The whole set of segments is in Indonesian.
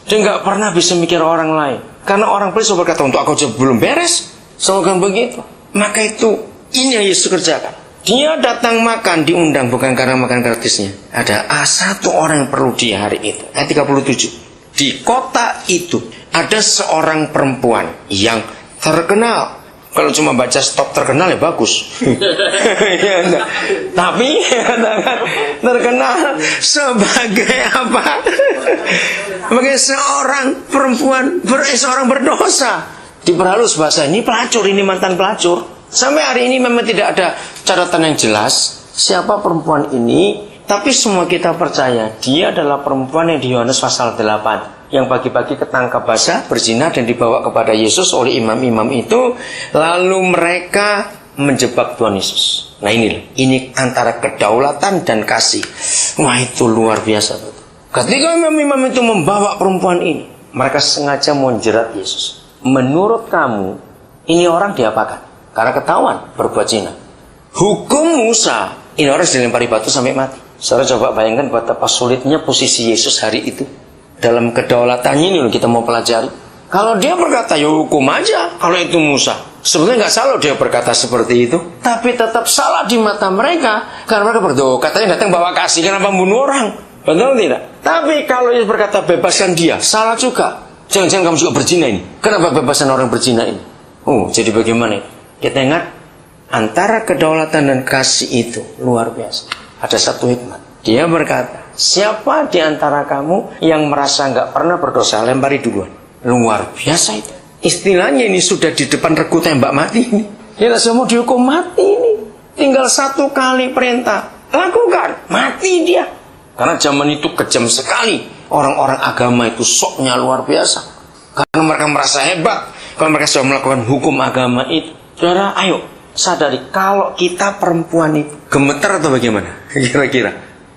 Dia nggak pernah bisa mikir orang lain. Karena orang Farisawi berkata, untuk aku aja belum beres. Slogan begitu. Maka itu, ini yang Yesus kerjakan. Dia datang makan, diundang bukan karena makan gratisnya. Ada satu orang yang perlu dia hari itu. Ayat 37. Di kota itu ada seorang perempuan yang terkenal. Kalau cuma baca stop terkenal ya bagus. Ya, tapi terkenal sebagai apa? Sebagai seorang perempuan, seorang berdosa. Diperhalus bahasa ini pelacur, ini mantan pelacur. Sampai hari ini memang tidak ada catatan yang jelas siapa perempuan ini, tapi semua kita percaya dia adalah perempuan yang di Yohanes pasal 8 yang pagi-pagi ketangkap basah berzina dan dibawa kepada Yesus oleh imam-imam itu, lalu mereka menjebak Tuhan Yesus. Nah ini antara kedaulatan dan kasih. Wah, itu luar biasa. Ketika imam-imam itu membawa perempuan ini, mereka sengaja mau menjerat Yesus. Menurut kamu ini orang diapakan? Karena ketahuan berbuat zina. Hukum Musa, ini orang dilempari batu sampai mati. Saudara coba bayangkan betapa sulitnya posisi Yesus hari itu. Dalam kedaulatannya ini kita mau pelajari. Kalau dia berkata, ya hukum aja kalau itu Musa. Sebenarnya nggak salah dia berkata seperti itu. Tapi tetap salah di mata mereka. Karena mereka berdoa, katanya datang bawa kasih, kenapa membunuh orang? Betul tidak? Tapi kalau Yesus berkata bebaskan dia, salah juga. Jangan-jangan kamu juga berzina ini. Kenapa bebasan orang berzina ini? Jadi bagaimana? Kita ingat, antara kedaulatan dan kasih itu luar biasa. Ada satu hikmat. Dia berkata, siapa di antara kamu yang merasa nggak pernah berdosa, lempari duluan. Luar biasa itu. Istilahnya ini sudah di depan regu tembak mati ini. Dia semua dihukum mati ini. Tinggal satu kali perintah, lakukan, mati dia. Karena zaman itu kejam sekali. Orang-orang agama itu soknya luar biasa. Karena mereka merasa hebat kalau mereka sudah melakukan hukum agama itu. Saudara, ayo sadari, kalau kita perempuan itu gemetar atau bagaimana? Kira-kira.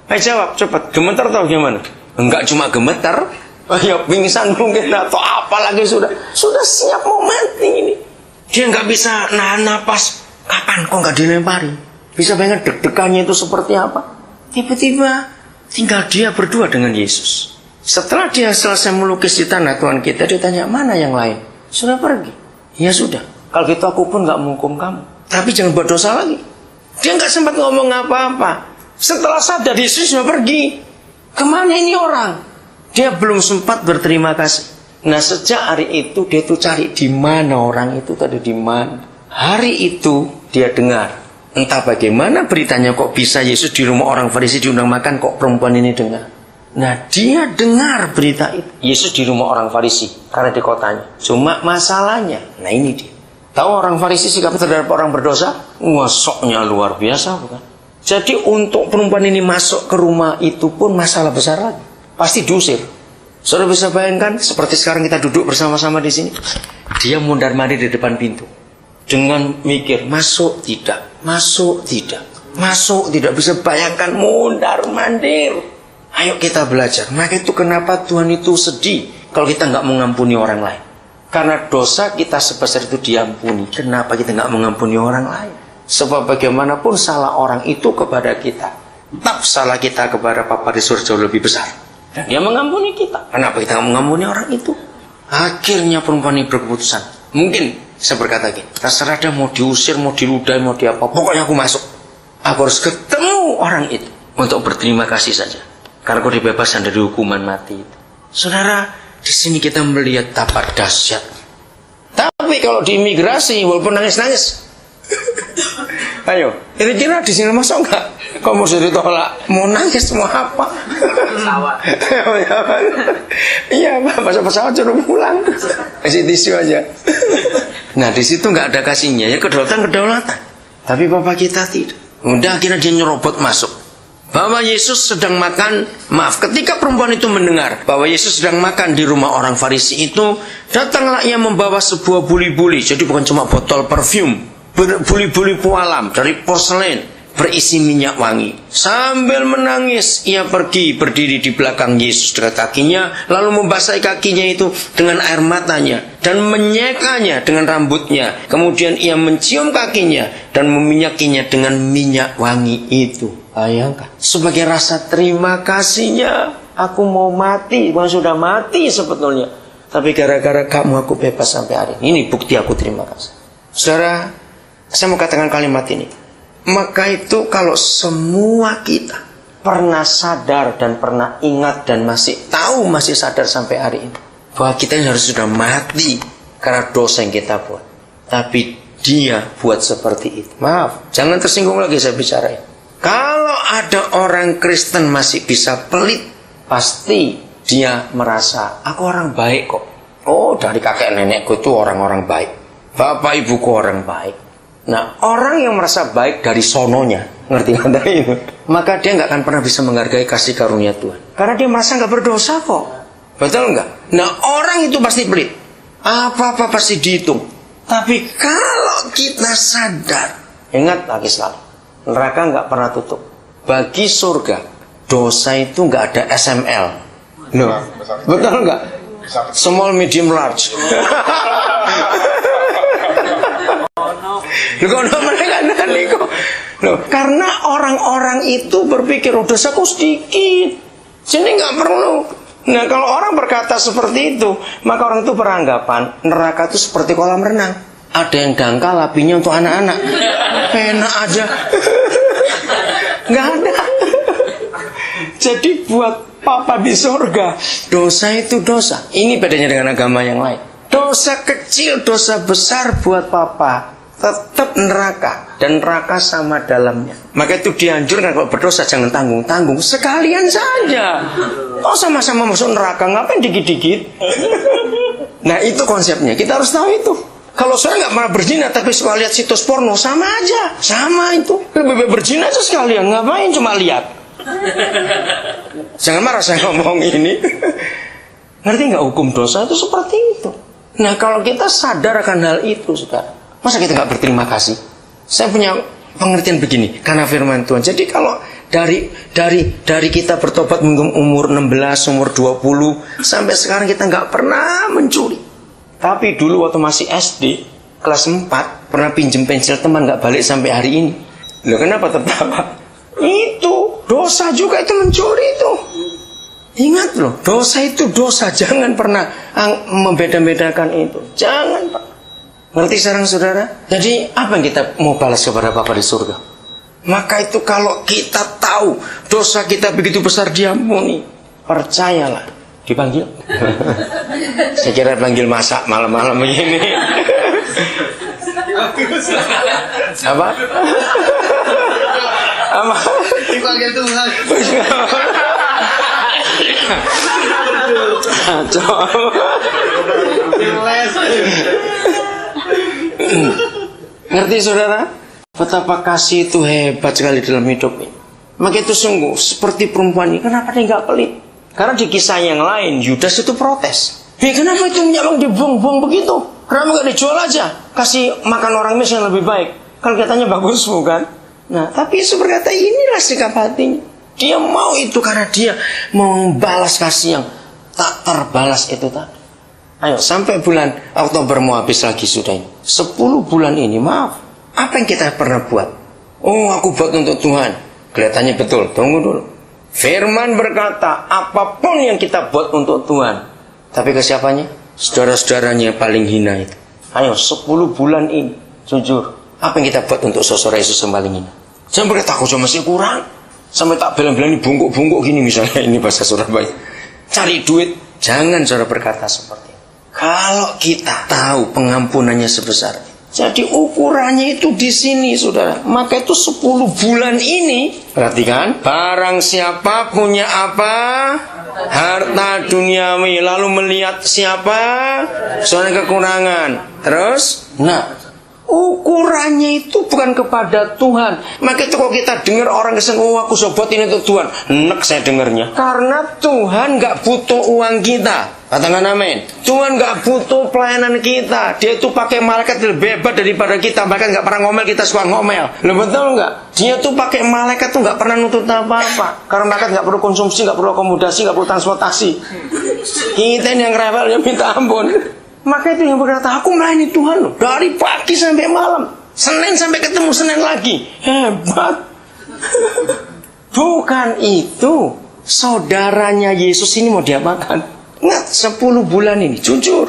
Ayo jawab cepat, gemetar atau bagaimana? Enggak cuma gemetar, ya pingsan mungkin atau apa lagi sudah siap mau mati ini. Dia nggak bisa nahan napas. Kapan kok nggak dilempari? Bisa bayangkan deg-degannya itu seperti apa? Tiba-tiba tinggal dia berdua dengan Yesus. Setelah dia selesai melukis di tanah Tuhan kita, dia tanya, mana yang lain? Sudah pergi. Ya sudah. Kalau gitu aku pun gak menghukum kamu. Tapi jangan buat dosa lagi. Dia gak sempat ngomong apa-apa. Setelah sadar Yesus sudah pergi. Kemana ini orang? Dia belum sempat berterima kasih. Nah sejak hari itu dia tuh cari di mana orang itu tadi, di mana. Hari itu dia dengar. Entah bagaimana beritanya kok bisa Yesus di rumah orang Farisi diundang makan, kok perempuan ini dengar. Nah dia dengar berita itu. Yesus di rumah orang Farisi karena di kotanya. Cuma masalahnya, nah ini dia. Tahu orang Farisi sikap terhadap orang berdosa? Wah, soknya luar biasa, bukan? Jadi untuk perempuan ini masuk ke rumah itu pun masalah besar lagi. Pasti diusir. Saudara bisa bayangkan seperti sekarang kita duduk bersama-sama di sini. Dia mundar-mandir di depan pintu dengan mikir masuk tidak, masuk tidak, masuk tidak. Bisa bayangkan mundar-mandir. Ayo kita belajar. Maka itu kenapa Tuhan itu sedih kalau kita nggak mengampuni orang lain. Karena dosa kita sebesar itu diampuni. Kenapa kita nggak mengampuni orang lain? Sebab bagaimanapun salah orang itu kepada kita, tetap salah kita kepada Bapa di surga jauh lebih besar. Dan dia mengampuni kita. Kenapa kita nggak mengampuni orang itu? Akhirnya perempuan ini berkeputusan. Mungkin saya berkata gini, terserah dia mau diusir, mau diludahi, mau diapa, pokoknya aku masuk. Aku harus ketemu orang itu untuk berterima kasih saja. Karena aku dibebaskan dari hukuman mati itu. Saudara, di sini kita melihat tapak dahsyat. Tapi kalau di imigrasi, walaupun nangis-nangis, ayo, kira-kira di sini masuk nggak? Kok mau ditolak? Mau nangis, mau apa? Pesawat. Iya, masuk pesawat suruh pulang. Kasih tisu aja. Nah, di situ nggak ada kasihnya, ya kedaulatan. Tapi Bapak kita tidak. Udah akhirnya dia nyerobot masuk. Bahwa Yesus sedang makan, ketika perempuan itu mendengar bahwa Yesus sedang makan di rumah orang Farisi itu, datanglah ia membawa sebuah buli-buli. Jadi bukan cuma botol parfum, buli-buli pualam dari porselen berisi minyak wangi. Sambil menangis, ia pergi berdiri di belakang Yesus dekat kakinya, lalu membasahi kakinya itu dengan air matanya dan menyekanya dengan rambutnya. Kemudian ia mencium kakinya dan meminyakinya dengan minyak wangi itu. Bayangkan, sebagai rasa terima kasihnya, Aku mau mati, bukan sudah mati sebetulnya. Tapi gara-gara kamu aku bebas sampai hari ini. Ini bukti aku terima kasih. Saudara, saya mau katakan kalimat ini. Maka itu kalau semua kita pernah sadar dan pernah ingat dan masih tahu, masih sadar sampai hari ini, bahwa kita ini harus sudah mati karena dosa yang kita buat. Tapi dia buat seperti itu. Maaf, jangan tersinggung lagi saya bicara ini. Kalau ada orang Kristen masih bisa pelit, pasti dia merasa, aku orang baik kok. Oh, dari kakek nenekku itu orang-orang baik. Bapak ibuku orang baik. Nah, orang yang merasa baik dari sononya, ngerti kata itu, maka dia nggak akan pernah bisa menghargai kasih karunia Tuhan. Karena dia merasa nggak berdosa kok. Betul nggak? Nah, orang itu pasti pelit. Apa-apa pasti dihitung. Tapi kalau kita sadar, ingat lagi selalu, neraka nggak pernah tutup. Bagi surga, dosa itu nggak ada SML. Loh, betul nggak? Small, medium, large. Loh, karena orang-orang itu berpikir, oh, dosaku sedikit, jadi nggak perlu. Nah, kalau orang berkata seperti itu, maka orang itu beranggapan neraka itu seperti kolam renang. Ada yang dangkal apinya untuk anak-anak. Enak aja. Nggak ada. Jadi buat papa di surga, dosa itu dosa. Ini bedanya dengan agama yang lain. Dosa kecil, dosa besar buat papa tetap neraka, dan neraka sama dalamnya. Maka itu dianjurkan kalau berdosa jangan tanggung-tanggung, sekalian saja. Oh, sama-sama masuk neraka, ngapain dikit-dikit? Nah, itu konsepnya. Kita harus tahu itu. Kalau saya nggak pernah berzina tapi suka lihat situs porno, sama aja, sama itu. Lebih baik berzina aja sekalian, ngapain cuma lihat? Jangan marah saya ngomong ini. Ngerti nggak, hukum dosa itu seperti itu. Nah, kalau kita sadar akan hal itu, saudara, masa kita nggak berterima kasih? Saya punya pengertian begini, karena firman Tuhan. Jadi kalau dari kita bertobat umur 16, umur 20, sampai sekarang kita nggak pernah mencuri. Tapi dulu waktu masih SD, kelas 4, pernah pinjem pensil teman, nggak balik sampai hari ini. Loh, kenapa tertawa? Itu dosa juga, itu mencuri itu. Ingat loh, dosa itu dosa. Jangan pernah membeda-bedakan itu. Jangan, Pak. Ngerti sekarang saudara? Jadi apa yang kita mau balas kepada Bapa di surga? Maka itu kalau kita tahu dosa kita begitu besar diampuni, percayalah, dipanggil. Saya kira panggil masak malam-malam begini. Apa? Apa? Dipanggil Tuhan. Ngerti saudara? Betapa kasih itu hebat sekali dalam hidup ini. Maka itu sungguh seperti perempuan ini. Kenapa dia nggak pelit? Karena di kisah yang lain Yudas itu protes. Kenapa itu minyak bang dibuang-buang begitu? Kenapa nggak dijual aja? Kasih makan orang miskin lebih baik. Kalau katanya bagus bukan? Nah, tapi Yesus berkata inilah sikap hatinya. Dia mau itu karena dia mau membalas kasih yang tak terbalas itu tadi. Ayo, sampai bulan Oktober mau habis lagi sudah ini. 10 bulan ini, maaf. Apa yang kita pernah buat? Oh, aku buat untuk Tuhan. Kelihatannya betul, tunggu dulu. Firman berkata, apapun yang kita buat untuk Tuhan. Tapi ke siapanya? Saudara-saudaranya yang paling hina itu. Ayo, 10 bulan ini, jujur. Apa yang kita buat untuk saudara Yesus yang paling hina? Jangan berkata, aku cuma masih kurang. Sampai tak bilang-bilang ini bungkuk-bungkuk gini misalnya. Ini bahasa Surabaya. Cari duit. Jangan saudara berkata seperti itu. Kalau kita tahu pengampunannya sebesar itu, jadi ukurannya itu di sini saudara. Maka itu 10 bulan ini, perhatikan, barang siapa punya apa? Harta duniawi, lalu melihat siapa? Soalnya kekurangan. Terus, nah, ukurannya itu bukan kepada Tuhan. Maka itu kalau kita dengar orang kesana, oh aku sobat ini untuk Tuhan, enak saya dengarnya. Karena Tuhan gak butuh uang kita. Katakan amin. Tuhan gak butuh pelayanan kita. Dia itu pakai malaikat lebih hebat daripada kita. Malaikat gak pernah ngomel, kita suka ngomel. Lo betul gak? Dia tuh pakai malaikat tuh gak pernah nuntut apa-apa. Karena malaikat gak perlu konsumsi, gak perlu akomodasi, gak perlu transportasi. Kita ini yang rewel, ya minta ampun. Maka itu yang berkata, aku melayani Tuhan loh, dari pagi sampai malam, Senin sampai ketemu Senin lagi. Hebat. Bukan itu. saudaranya Yesus ini mau diapakan. Ingat 10 bulan ini jujur.